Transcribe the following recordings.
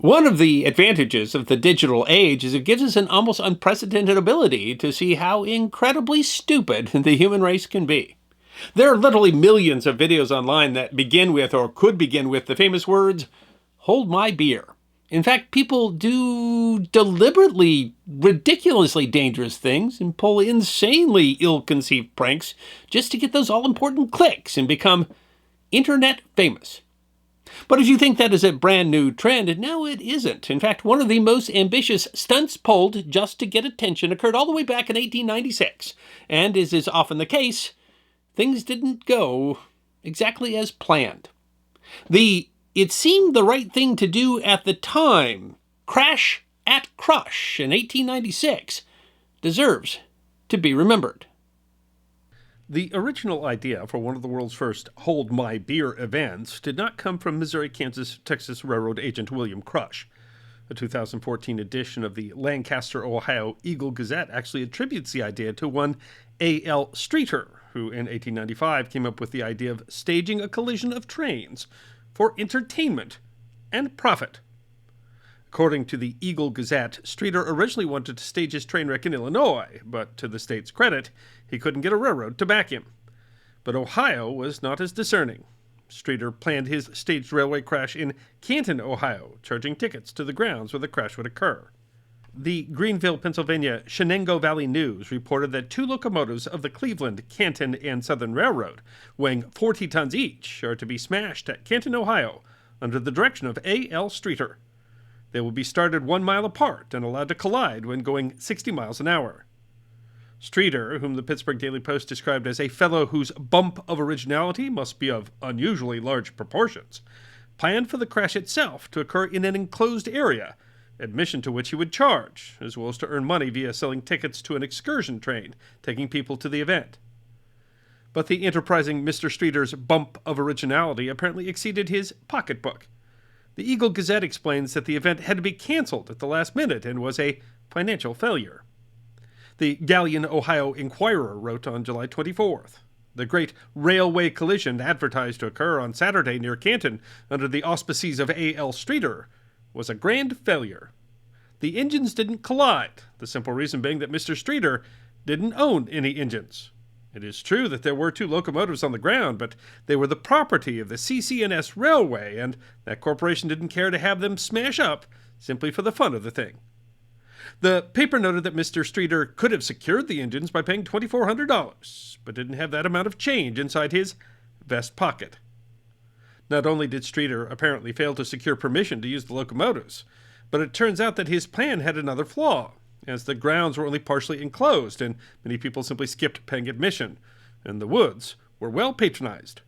One of the advantages of the digital age is it gives us an almost unprecedented ability to see how incredibly stupid the human race can be. There are literally millions of videos online that begin with or could begin with the famous words, "hold my beer." In fact, people do deliberately, ridiculously dangerous things and pull insanely ill conceived pranks just to get those all important clicks and become internet famous. But if you think that is a brand new trend, no, it isn't. In fact, one of the most ambitious stunts pulled just to get attention occurred all the way back in 1896. And as is often the case, things didn't go exactly as planned. It seemed the right thing to do at the time, crash at Crush in 1896, deserves to be remembered. The original idea for one of the world's first Hold My Beer events did not come from Missouri, Kansas, Texas Railroad agent William Crush. A 2014 edition of the Lancaster, Ohio Eagle Gazette actually attributes the idea to one A.L. Streeter, who in 1895 came up with the idea of staging a collision of trains for entertainment and profit. According to the Eagle Gazette, Streeter originally wanted to stage his train wreck in Illinois, but to the state's credit, he couldn't get a railroad to back him. But Ohio was not as discerning. Streeter planned his staged railway crash in Canton, Ohio, charging tickets to the grounds where the crash would occur. The Greenville, Pennsylvania Shenango Valley News reported that two locomotives of the Cleveland, Canton, and Southern Railroad, weighing 40 tons each, are to be smashed at Canton, Ohio, under the direction of A.L. Streeter. They will be started 1 mile apart and allowed to collide when going 60 miles an hour. Streeter, whom the Pittsburgh Daily Post described as a fellow whose bump of originality must be of unusually large proportions, planned for the crash itself to occur in an enclosed area, admission to which he would charge, as well as to earn money via selling tickets to an excursion train taking people to the event. But the enterprising Mr. Streeter's bump of originality apparently exceeded his pocketbook. The Eagle Gazette explains that the event had to be canceled at the last minute and was a financial failure. The Gallion, Ohio Inquirer wrote on July 24th, "The great railway collision advertised to occur on Saturday near Canton under the auspices of A.L. Streeter was a grand failure. The engines didn't collide, the simple reason being that Mr. Streeter didn't own any engines. It is true that there were two locomotives on the ground, but they were the property of the CC&S Railway, and that corporation didn't care to have them smash up simply for the fun of the thing." The paper noted that Mr. Streeter could have secured the engines by paying $2,400, but didn't have that amount of change inside his vest pocket. Not only did Streeter apparently fail to secure permission to use the locomotives, but it turns out that his plan had another flaw, as the grounds were only partially enclosed and many people simply skipped paying admission, and the woods were well patronized.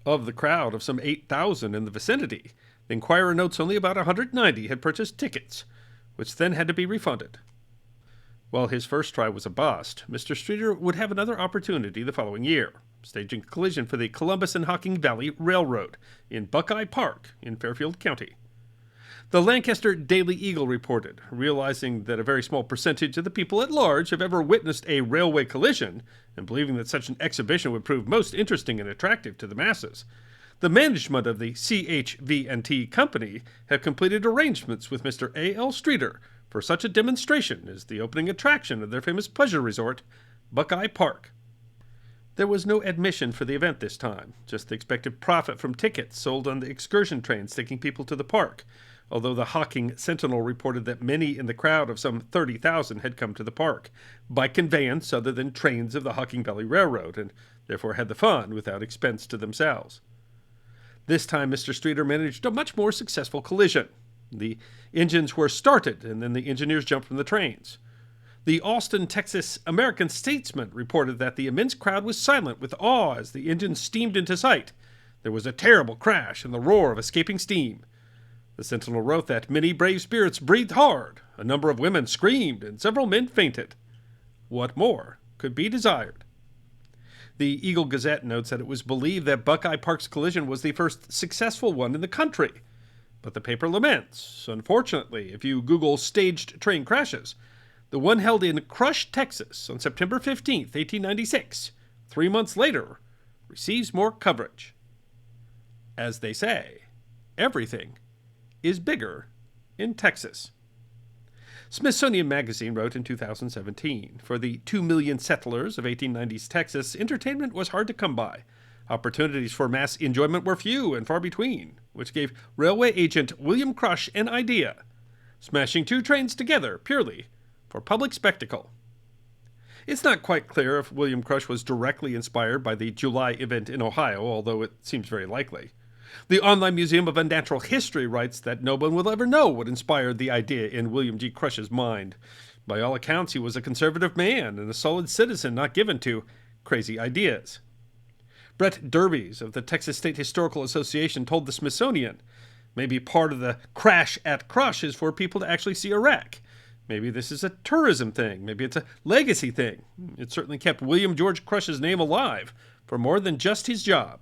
Of the crowd of some 8,000 in the vicinity, the Inquirer notes only about 190 had purchased tickets, which then had to be refunded. While his first try was a bust, Mr. Streeter would have another opportunity the following year, staging a collision for the Columbus and Hocking Valley Railroad in Buckeye Park in Fairfield County. The Lancaster Daily Eagle reported, realizing that a very small percentage of the people at large have ever witnessed a railway collision, and believing that such an exhibition would prove most interesting and attractive to the masses, the management of the CHV&T Company have completed arrangements with Mr. A.L. Streeter for such a demonstration as the opening attraction of their famous pleasure resort, Buckeye Park. There was no admission for the event this time, just the expected profit from tickets sold on the excursion trains taking people to the park, although the Hocking Sentinel reported that many in the crowd of some 30,000 had come to the park, by conveyance other than trains of the Hocking Valley Railroad, and therefore had the fun without expense to themselves. This time Mr. Streeter managed a much more successful collision. The engines were started, and then the engineers jumped from the trains. The Austin, Texas American Statesman reported that the immense crowd was silent with awe as the engines steamed into sight. There was a terrible crash and the roar of escaping steam. The Sentinel wrote that many brave spirits breathed hard, a number of women screamed, and several men fainted. What more could be desired? The Eagle Gazette notes that it was believed that Buckeye Park's collision was the first successful one in the country. But the paper laments, unfortunately, if you Google staged train crashes, the one held in Crush, Texas on September 15, 1896, 3 months later, receives more coverage. As they say, everything is bigger in Texas. Smithsonian Magazine wrote in 2017, for the 2 million settlers of 1890s Texas, entertainment was hard to come by. Opportunities for mass enjoyment were few and far between, which gave railway agent William Crush an idea, smashing 2 trains together purely for public spectacle. It's not quite clear if William Crush was directly inspired by the July event in Ohio, although it seems very likely. The Online Museum of Unnatural History writes that no one will ever know what inspired the idea in William G. Crush's mind. By all accounts, he was a conservative man and a solid citizen not given to crazy ideas. Brett Derbies of the Texas State Historical Association told the Smithsonian, maybe part of the crash at Crush is for people to actually see a wreck. Maybe this is a tourism thing. Maybe it's a legacy thing. It certainly kept William George Crush's name alive for more than just his job.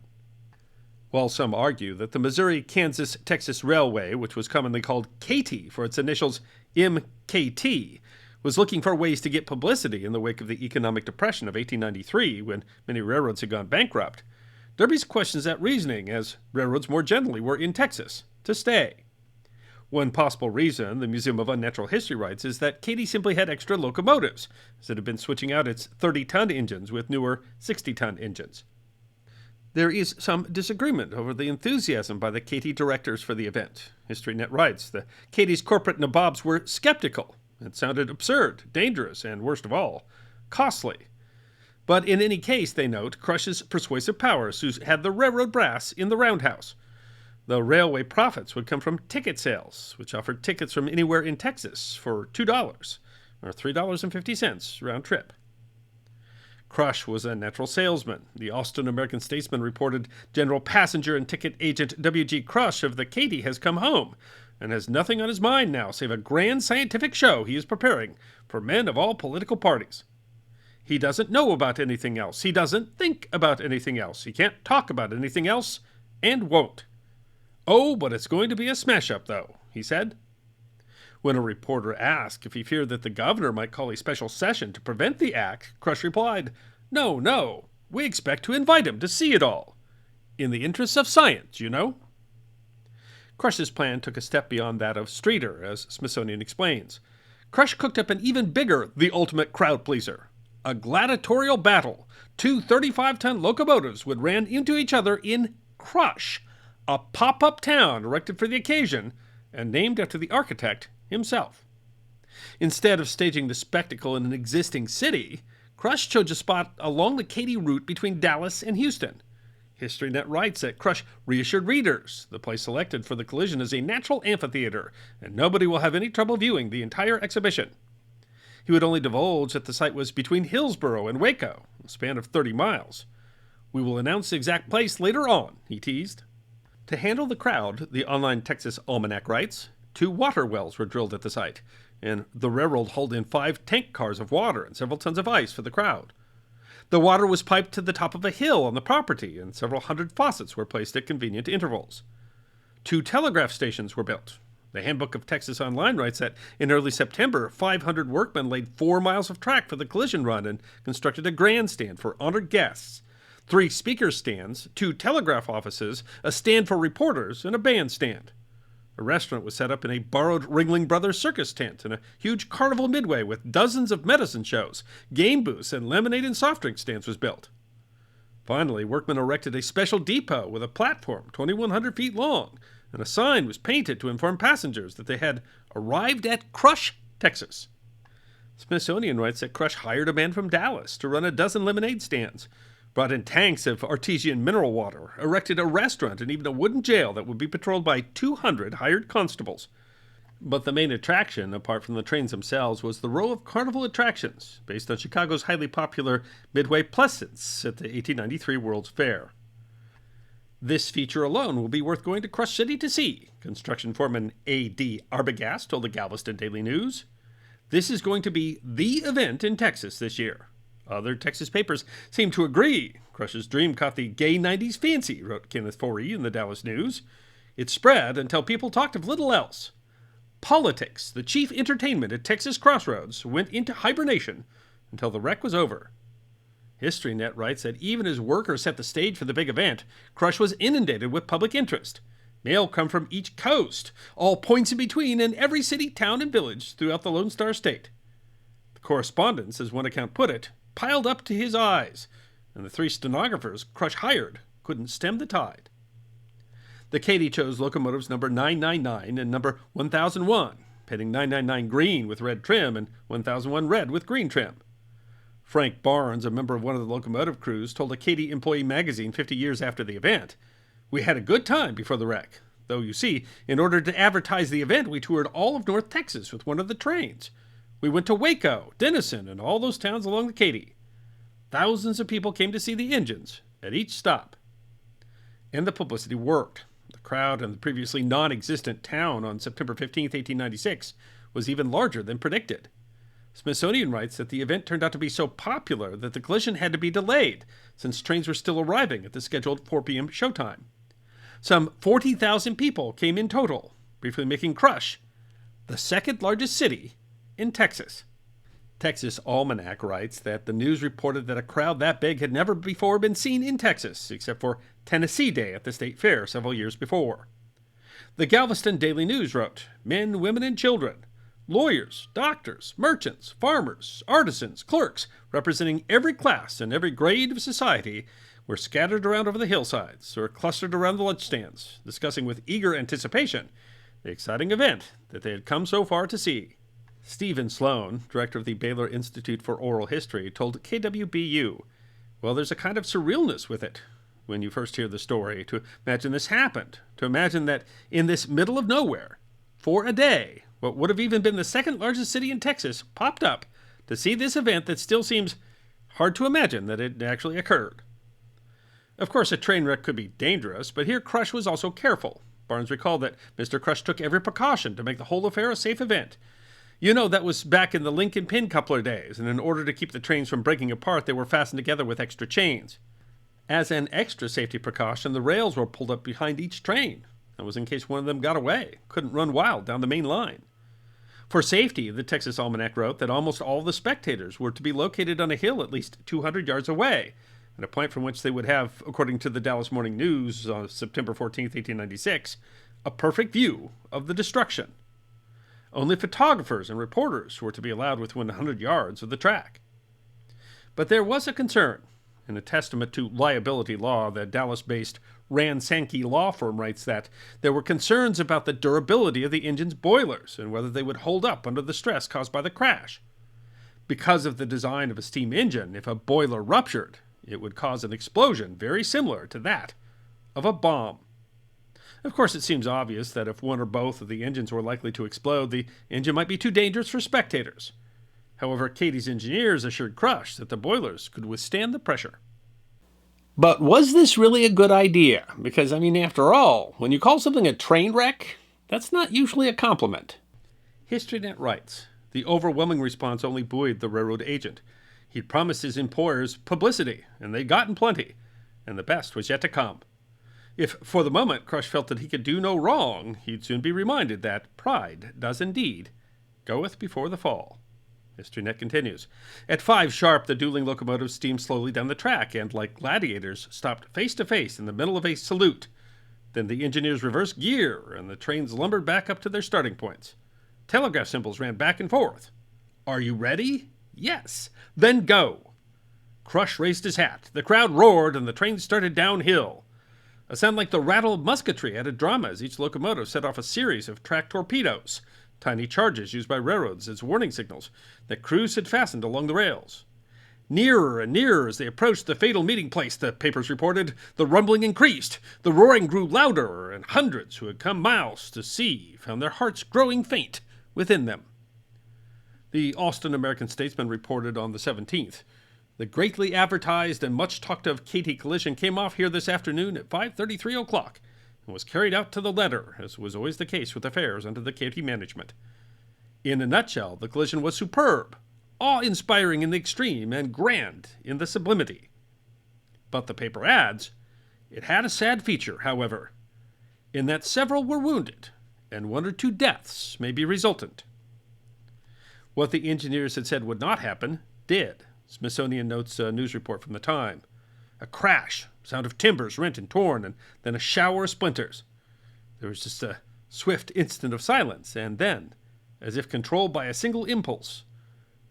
While some argue that the Missouri-Kansas-Texas Railway, which was commonly called Katy for its initials MKT, was looking for ways to get publicity in the wake of the economic depression of 1893, when many railroads had gone bankrupt, Derby's questions that reasoning, as railroads more generally were in Texas, to stay. One possible reason, the Museum of Unnatural History writes, is that Katy simply had extra locomotives, as it had been switching out its 30-ton engines with newer 60-ton engines. There is some disagreement over the enthusiasm by the Katy directors for the event. HistoryNet writes, the Katy's corporate nabobs were skeptical. It sounded absurd, dangerous, and worst of all, costly. But in any case, they note, Crush's persuasive powers who had the railroad brass in the roundhouse. The railway profits would come from ticket sales, which offered tickets from anywhere in Texas for $2, or $3.50 round trip. Crush was a natural salesman. The Austin American-Statesman reported General Passenger and Ticket Agent W.G. Crush of the Katy has come home and has nothing on his mind now save a grand scientific show he is preparing for men of all political parties. He doesn't know about anything else. He doesn't think about anything else. He can't talk about anything else and won't. Oh, but it's going to be a smash-up, though, he said. When a reporter asked if he feared that the governor might call a special session to prevent the act, Crush replied, No, we expect to invite him to see it all. In the interests of science, you know. Crush's plan took a step beyond that of Streeter, as Smithsonian explains. Crush cooked up an even bigger, the ultimate crowd pleaser. A gladiatorial battle. 2 35-ton locomotives would ran into each other in Crush, a pop-up town erected for the occasion and named after the architect himself. Instead of staging the spectacle in an existing city, Crush chose a spot along the Katy route between Dallas and Houston. HistoryNet writes that Crush reassured readers the place selected for the collision is a natural amphitheater, and nobody will have any trouble viewing the entire exhibition. He would only divulge that the site was between Hillsboro and Waco, a span of 30 miles. We will announce the exact place later on, he teased. To handle the crowd, the Online Texas Almanac writes, 2 water wells were drilled at the site, and the railroad hauled in 5 tank cars of water and several tons of ice for the crowd. The water was piped to the top of a hill on the property, and several hundred faucets were placed at convenient intervals. 2 telegraph stations were built. The Handbook of Texas Online writes that in early September, 500 workmen laid 4 miles of track for the collision run and constructed a grandstand for honored guests, 3 speaker stands, 2 telegraph offices, a stand for reporters, and a bandstand. A restaurant was set up in a borrowed Ringling Brothers circus tent, and a huge carnival midway with dozens of medicine shows, game booths, and lemonade and soft drink stands was built. Finally, workmen erected a special depot with a platform 2,100 feet long, and a sign was painted to inform passengers that they had arrived at Crush, Texas. Smithsonian writes that Crush hired a man from Dallas to run a dozen lemonade stands, brought in tanks of artesian mineral water, erected a restaurant, and even a wooden jail that would be patrolled by 200 hired constables. But the main attraction, apart from the trains themselves, was the row of carnival attractions, based on Chicago's highly popular Midway Pleasance at the 1893 World's Fair. This feature alone will be worth going to Crush City to see, construction foreman A.D. Arbogast told the Galveston Daily News. This is going to be the event in Texas this year. Other Texas papers seem to agree. Crush's dream caught the gay 90s fancy, wrote Kenneth Forey in the Dallas News. It spread until people talked of little else. Politics, the chief entertainment at Texas Crossroads, went into hibernation until the wreck was over. HistoryNet writes that even as workers set the stage for the big event, Crush was inundated with public interest. Mail come from each coast, all points in between, and every city, town, and village throughout the Lone Star State. The correspondence, as one account put it, piled up to his eyes, and the 3 stenographers Crush hired couldn't stem the tide. The Katy chose locomotives number 999 and number 1001, painting 999 green with red trim and 1001 red with green trim. Frank Barnes, a member of one of the locomotive crews, told a Katy Employee magazine 50 years after the event, "We had a good time before the wreck, though you see, in order to advertise the event, we toured all of North Texas with one of the trains. We went to Waco, Denison, and all those towns along the Katy. Thousands of people came to see the engines at each stop." And the publicity worked. The crowd in the previously non-existent town on September 15, 1896, was even larger than predicted. Smithsonian writes that the event turned out to be so popular that the collision had to be delayed, since trains were still arriving at the scheduled 4 p.m. showtime. Some 40,000 people came in total, briefly making Crush the second largest city in Texas. Texas Almanac writes that the news reported that a crowd that big had never before been seen in Texas, except for Tennessee Day at the State Fair several years before. The Galveston Daily News wrote, "Men, women, and children, lawyers, doctors, merchants, farmers, artisans, clerks, representing every class and every grade of society, were scattered around over the hillsides or clustered around the lunch stands, discussing with eager anticipation the exciting event that they had come so far to see." Stephen Sloan, director of the Baylor Institute for Oral History, told KWBU, "Well, there's a kind of surrealness with it when you first hear the story, to imagine this happened, to imagine that in this middle of nowhere, for a day, what would have even been the second largest city in Texas popped up to see this event that still seems hard to imagine that it actually occurred." Of course, a train wreck could be dangerous, but here Crush was also careful. Barnes recalled that Mr. Crush took every precaution to make the whole affair a safe event. "You know, that was back in the Lincoln pin coupler days, and in order to keep the trains from breaking apart, they were fastened together with extra chains. As an extra safety precaution, the rails were pulled up behind each train. That was in case one of them got away, couldn't run wild down the main line. For safety, the Texas Almanac wrote that almost all the spectators were to be located on a hill at least 200 yards away, at a point from which they would have, according to the Dallas Morning News on September 14, 1896, a perfect view of the destruction. Only photographers and reporters were to be allowed within 100 yards of the track." But there was a concern. In a testament to liability law, the Dallas-based Rand Sankey law firm writes that there were concerns about the durability of the engine's boilers and whether they would hold up under the stress caused by the crash. Because of the design of a steam engine, if a boiler ruptured, it would cause an explosion very similar to that of a bomb. Of course, it seems obvious that if one or both of the engines were likely to explode, the engine might be too dangerous for spectators. However, Katy's engineers assured Crush that the boilers could withstand the pressure. But was this really a good idea? Because, after all, when you call something a train wreck, that's not usually a compliment. HistoryNet writes, "The overwhelming response only buoyed the railroad agent. He'd promised his employers publicity, and they'd gotten plenty, and the best was yet to come. If, for the moment, Crush felt that he could do no wrong, he'd soon be reminded that pride does indeed goeth before the fall." HistoryNet continues, "At 5 sharp, the dueling locomotives steamed slowly down the track and, like gladiators, stopped face to face in the middle of a salute. Then the engineers reversed gear, and the trains lumbered back up to their starting points. Telegraph symbols ran back and forth. 'Are you ready?' 'Yes.' 'Then go.' Crush raised his hat. The crowd roared, and the train started downhill. A sound like the rattle of musketry at a drama as each locomotive set off a series of track torpedoes, tiny charges used by railroads as warning signals that crews had fastened along the rails. Nearer and nearer as they approached the fatal meeting place, the papers reported. The rumbling increased, the roaring grew louder, and hundreds who had come miles to see found their hearts growing faint within them." The Austin American Statesman reported on the 17th, "The greatly advertised and much talked of Katy collision came off here this afternoon at 5:33 o'clock and was carried out to the letter, as was always the case with affairs under the Katy management. In a nutshell, the collision was superb, awe-inspiring in the extreme, and grand in the sublimity." But the paper adds, "It had a sad feature, however, in that several were wounded, and 1 or 2 deaths may be resultant." What the engineers had said would not happen, did. Smithsonian notes a news report from the time. "A crash, sound of timbers rent and torn, and then a shower of splinters. There was just a swift instant of silence, and then, as if controlled by a single impulse,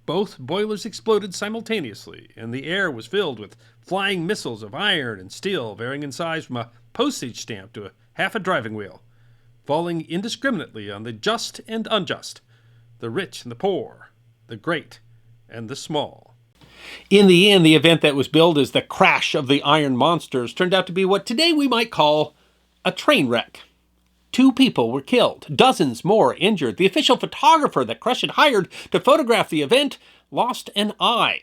both boilers exploded simultaneously, and the air was filled with flying missiles of iron and steel, varying in size from a postage stamp to half a driving wheel, falling indiscriminately on the just and unjust, the rich and the poor, the great and the small. In the end, the event that was billed as the crash of the Iron Monsters turned out to be what today we might call a train wreck. 2 people were killed, dozens more injured. The official photographer that Crush had hired to photograph the event lost an eye.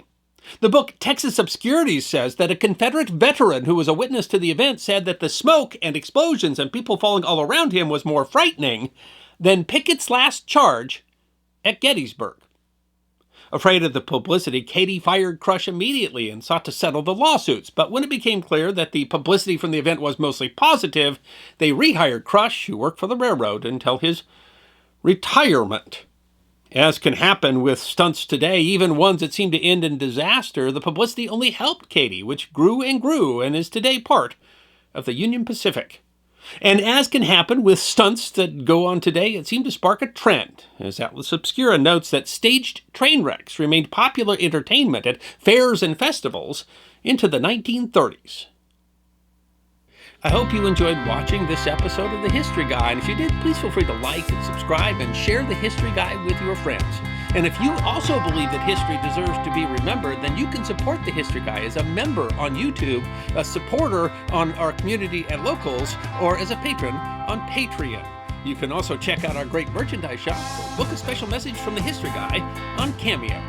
The book Texas Obscurities says that a Confederate veteran who was a witness to the event said that the smoke and explosions and people falling all around him was more frightening than Pickett's last charge at Gettysburg. Afraid of the publicity, Katie fired Crush immediately and sought to settle the lawsuits. But when it became clear that the publicity from the event was mostly positive, they rehired Crush, who worked for the railroad, until his retirement. As can happen with stunts today, even ones that seem to end in disaster, the publicity only helped Katie, which grew and grew and is today part of the Union Pacific. And as can happen with stunts that go on today, it seemed to spark a trend, as Atlas Obscura notes that staged train wrecks remained popular entertainment at fairs and festivals into the 1930s. I hope you enjoyed watching this episode of The History Guy, and if you did, please feel free to like and subscribe and share The History Guy with your friends. And if you also believe that history deserves to be remembered, then you can support The History Guy as a member on YouTube, a supporter on our community at Locals, or as a patron on Patreon. You can also check out our great merchandise shop or book a special message from The History Guy on Cameo.